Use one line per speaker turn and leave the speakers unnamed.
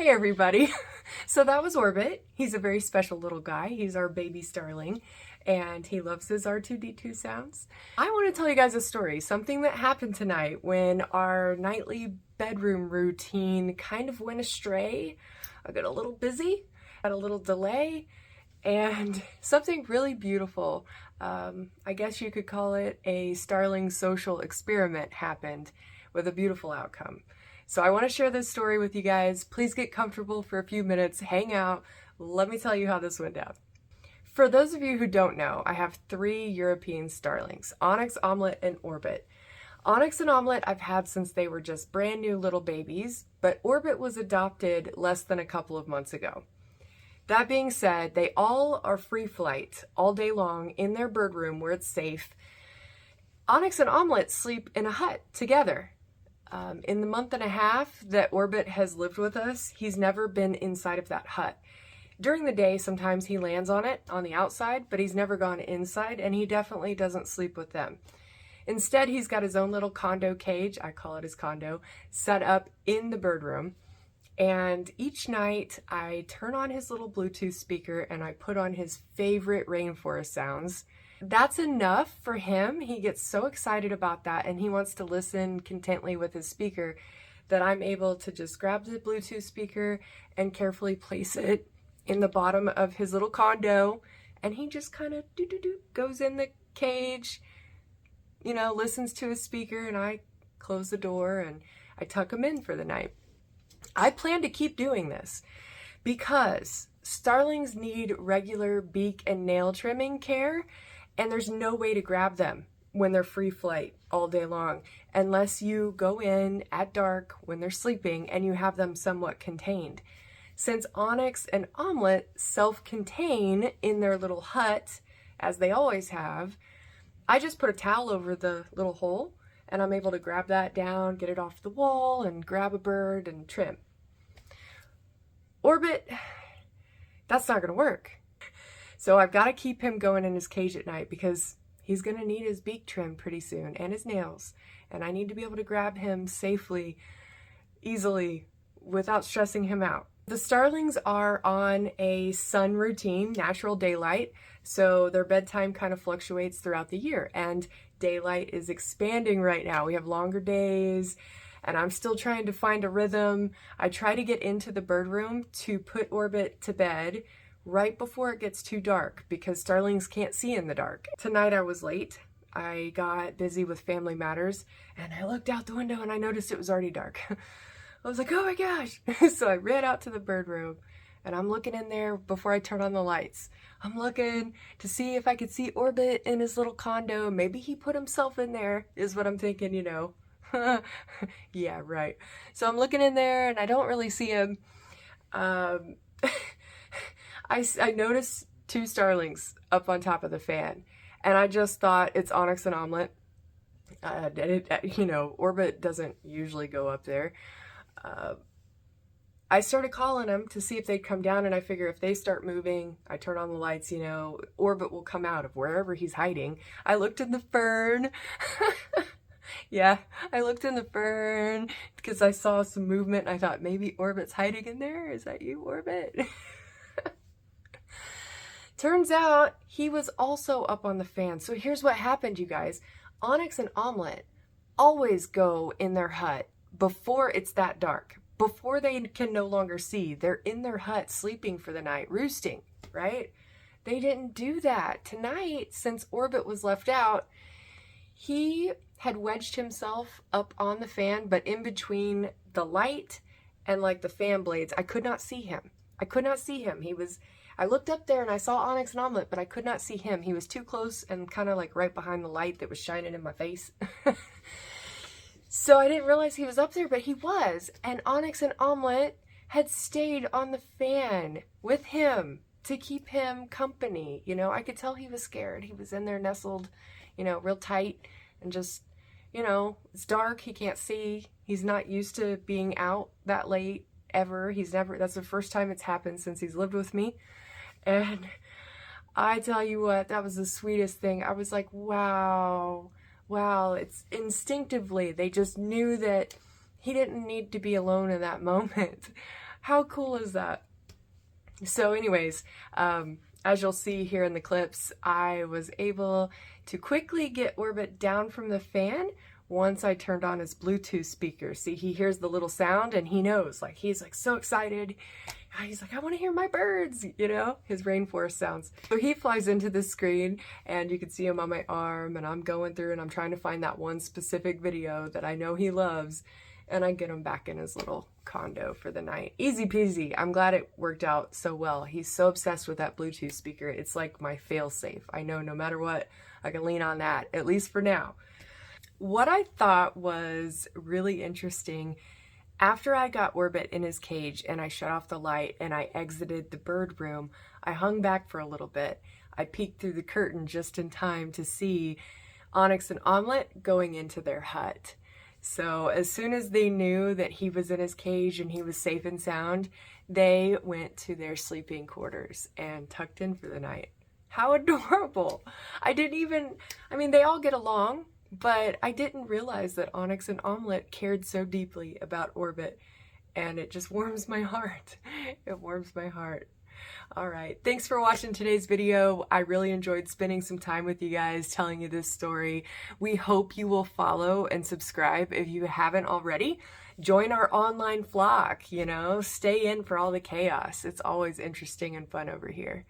Hey everybody. So that was Orbit. He's a very special little guy. He's our baby starling and he loves his R2-D2 sounds. I want to tell you guys a story, something that happened tonight when our nightly bedroom routine kind of went astray. I got a little busy, had a little delay, and something really beautiful, I guess you could call it a starling social experiment, happened with a beautiful outcome. So I want to share this story with you guys. Please get comfortable for a few minutes, hang out. Let me tell you how this went down. For those of you who don't know, I have 3 European starlings, Onyx, Omelette, and Orbit. Onyx and Omelette I've had since they were just brand new little babies, but Orbit was adopted less than a couple of months ago. That being said, they all are free flight all day long in their bird room where it's safe. Onyx and Omelette sleep in a hut together. In the month and a half that Orbit has lived with us, he's never been inside of that hut. During the day, sometimes he lands on it on the outside, but he's never gone inside, and he definitely doesn't sleep with them. Instead, he's got his own little condo cage, I call it his condo, set up in the bird room. And each night I turn on his little Bluetooth speaker and I put on his favorite rainforest sounds. That's enough for him. He gets so excited about that and he wants to listen contently with his speaker that I'm able to just grab the Bluetooth speaker and carefully place it in the bottom of his little condo, and he just kind of goes in the cage, you know, listens to his speaker, and I close the door and I tuck him in for the night. I plan to keep doing this because starlings need regular beak and nail trimming care, and there's no way to grab them when they're free flight all day long unless you go in at dark when they're sleeping and you have them somewhat contained. Since Onyx and Omelette self-contain in their little hut, as they always have, I just put a towel over the little hole and I'm able to grab that down, get it off the wall, and grab a bird and trim. Orbit, that's not gonna work. So I've got to keep him going in his cage at night because he's gonna need his beak trimmed pretty soon and his nails. And I need to be able to grab him safely, easily, without stressing him out. The starlings are on a sun routine, natural daylight, so their bedtime kind of fluctuates throughout the year, and daylight is expanding right now. We have longer days, and I'm still trying to find a rhythm. I try to get into the bird room to put Orbit to bed right before it gets too dark because starlings can't see in the dark. Tonight I was late. I got busy with family matters, and I looked out the window and I noticed it was already dark. I was like, oh my gosh. So I ran out to the bird room and I'm looking in there before I turn on the lights. I'm looking to see if I could see Orbit in his little condo. Maybe he put himself in there, is what I'm thinking, you know. Yeah, right. So I'm looking in there and I don't really see him. I noticed 2 starlings up on top of the fan and I just thought it's Onyx and Omelette. You know, Orbit doesn't usually go up there. I started calling them to see if they'd come down, and I figure if they start moving, I turn on the lights, you know, Orbit will come out of wherever he's hiding. I looked in the fern. Yeah, I looked in the fern because I saw some movement and I thought maybe Orbit's hiding in there. Is that you, Orbit? Turns out he was also up on the fan. So here's what happened, you guys. Onyx and Omelette always go in their hut before it's that dark, before they can no longer see. They're in their hut sleeping for the night, roosting, right? They didn't do that. Tonight, since Orbit was left out, he had wedged himself up on the fan, but in between the light and like the fan blades, I could not see him. I could not see him. I looked up there and I saw Onyx and Omelette, but I could not see him. He was too close and kind of like right behind the light that was shining in my face. So I didn't realize he was up there, but he was. And Onyx and Omelette had stayed on the fan with him to keep him company. You know, I could tell he was scared. He was in there nestled, you know, real tight and just, you know, it's dark. He can't see. He's not used to being out that late ever. That's the first time it's happened since he's lived with me. And I tell you what, that was the sweetest thing. I was like, wow, it's instinctively, they just knew that He didn't need to be alone in that moment. How cool is that? So anyways, as you'll see here in the clips, I was able to quickly get Orbit down from the fan once I turned on his Bluetooth speaker. See, he hears the little sound and he knows, like, he's like so excited. He's like, I want to hear my birds, you know, his rainforest sounds. So he flies into the screen and you can see him on my arm, and I'm going through and I'm trying to find that one specific video that I know he loves, and I get him back in his little condo for the night. Easy peasy. I'm glad it worked out so well. He's so obsessed with that Bluetooth speaker. It's like my fail-safe. I know no matter what, I can lean on that, at least for now. What I thought was really interesting, after I got Orbit in his cage and I shut off the light and I exited the bird room, I hung back for a little bit. I peeked through the curtain just in time to see Onyx and Omelette going into their hut. So as soon as they knew that he was in his cage and he was safe and sound, they went to their sleeping quarters and tucked in for the night. How adorable. I mean, they all get along, but I didn't realize that Onyx and Omelette cared so deeply about Orbit, and it just warms my heart. It warms my heart. All right, thanks for watching today's video. I really enjoyed spending some time with you guys telling you this story. We hope you will follow and subscribe if you haven't already. Join our online flock, you know, stay in for all the chaos. It's always interesting and fun over here.